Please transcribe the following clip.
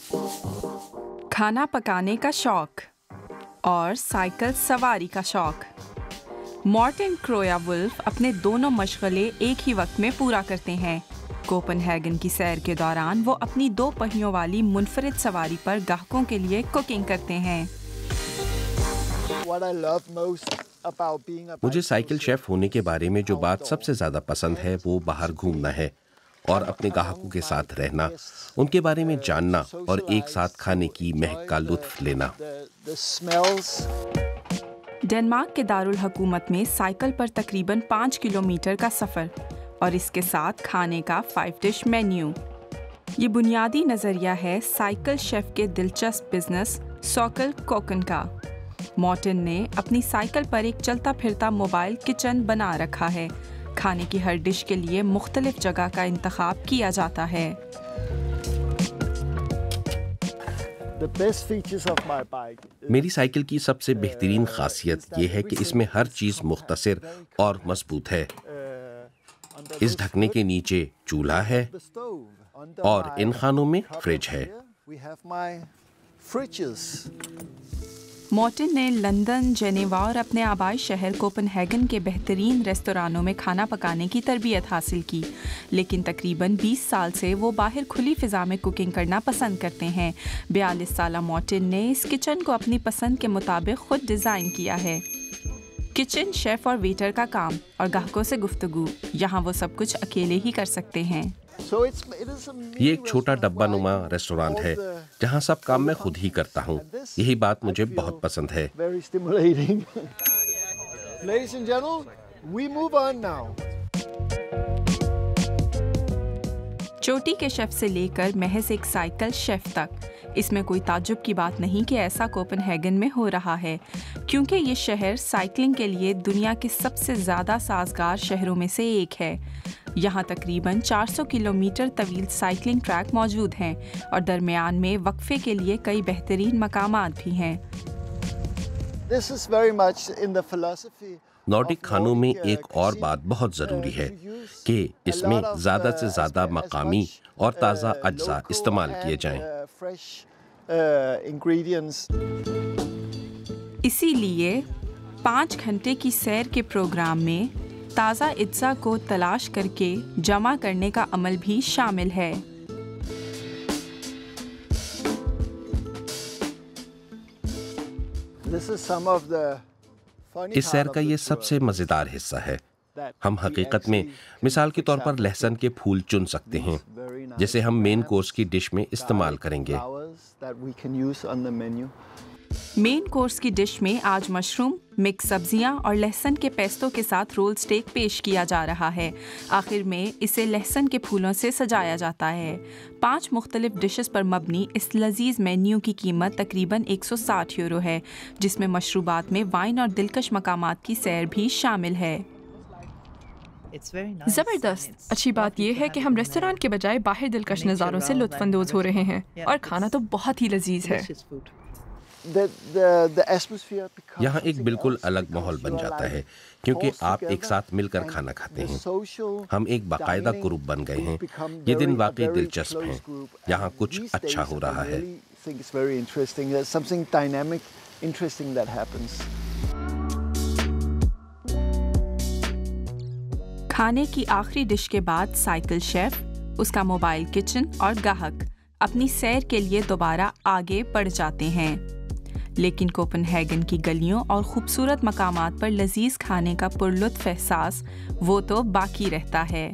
खाना पकाने का शौक और साइकिल सवारी का शौक। मॉर्टिन क्रोयावुल्फ अपने दोनों मशगले एक ही वक्त में पूरा करते हैं। कोपेनहेगन की सैर के दौरान वो अपनी 2 पहियों वाली मुनफरिद सवारी पर ग्राहकों के लिए कुकिंग करते हैं। मुझे साइकिल शेफ होने के बारे में जो बात सबसे ज्यादा पसंद है वो बाहर घूमना है और अपने ग्राहकों के साथ रहना, उनके बारे में जानना और एक साथ खाने की महक का लुत्फ लेना। डेनमार्क के दारुल हुकूमत में साइकिल पर तकरीबन 5 किलोमीटर का सफ़र और इसके साथ खाने का 5 डिश मेन्यू। ये बुनियादी नज़रिया है साइकिल शेफ के दिलचस्प बिजनेस सॉकल कोकन का। मॉर्टिन ने अपनी साइकिल पर एक चलता फिरता मोबाइल किचन बना रखा है। खाने की हर डिश के लिए मुख्तलिफ जगह का इंतखाब किया जाता है। मेरी साइकिल की सबसे बेहतरीन खासियत ये है कि इसमें हर चीज़ मुख्तसर और मजबूत है। इस ढकने के नीचे चूल्हा है और इन खानों में फ्रिज है। मॉर्टिन ने लंदन, जेनेवा और अपने आबाई शहर कोपेनहेगन के बेहतरीन रेस्तोरानों में खाना पकाने की तरबियत हासिल की, लेकिन तकरीबन 20 साल से वो बाहर खुली फ़िज़ा में कुकिंग करना पसंद करते हैं। 42 साला मॉर्टिन ने इस किचन को अपनी पसंद के मुताबिक खुद डिज़ाइन किया है। किचन, शेफ़ और वेटर का काम और ग्राहकों से गुफ्तगू, यहाँ वो सब कुछ अकेले ही कर सकते हैं। ये एक छोटा डब्बा नुमा रेस्टोरेंट है जहाँ सब काम मैं खुद ही करता हूँ। यही बात मुझे बहुत पसंद है। चोटी के शेफ से लेकर महज एक साइकिल शेफ तक, इसमें कोई ताज्जुब की बात नहीं कि ऐसा कोपेनहेगन में हो रहा है, क्योंकि ये शहर साइकिलिंग के लिए दुनिया के सबसे ज़्यादा साजगार शहरों में से एक है। यहाँ तकरीबन 400 किलोमीटर तवील साइकिलिंग ट्रैक मौजूद हैं और दरमियान में वक्फे के लिए कई बेहतरीन मकामात भी हैं। नॉर्डिक खानों में एक और बात बहुत ज़रूरी है कि इसमें ज़्यादा से ज़्यादा मकामी और ताज़ा अज्जा इस्तेमाल किए जाएं। इसीलिए 5 घंटे की सैर के प्रोग्राम में ताज़ा अज्जा को तलाश करके जमा करने का अमल भी शामिल है। इस सैर का ये सबसे मज़ेदार हिस्सा है। हम हकीकत में मिसाल के तौर पर लहसुन के फूल चुन सकते हैं, जिसे हम मेन कोर्स की डिश में इस्तेमाल करेंगे। मेन कोर्स की डिश में आज मशरूम, मिक्स सब्जियां और लहसुन के पेस्तों के साथ रोल स्टेक पेश किया जा रहा है। आखिर में इसे लहसुन के फूलों से सजाया जाता है। 5 मुख्तलिफ डिशेस पर मबनी इस लजीज मेन्यू की कीमत तकरीबन 160 यूरो है, जिसमें मशरूबात में वाइन और दिलकश मकामात की सैर भी शामिल है। जबरदस्त। अच्छी बात यह है कि हम रेस्टोरेंट के बजाय बाहर दिलकश नज़ारों से लुत्फानंदोज हो रहे हैं और खाना तो बहुत ही लजीज है। यहाँ एक बिल्कुल अलग माहौल बन जाता है क्योंकि आप एक साथ मिलकर खाना खाते हैं। हम एक बाकायदा ग्रुप बन गए हैं। ये दिन वाकई दिलचस्प हैं। यहाँ कुछ अच्छा हो रहा है। खाने की आखिरी डिश के बाद साइकिल शेफ, उसका मोबाइल किचन और ग्राहक अपनी सैर के लिए दोबारा आगे बढ़ जाते हैं। लेकिन कोपेनहेगन की गलियों और खूबसूरत मकामात पर लजीज खाने का पुरलुत्फ एहसास वो तो बाकी रहता है।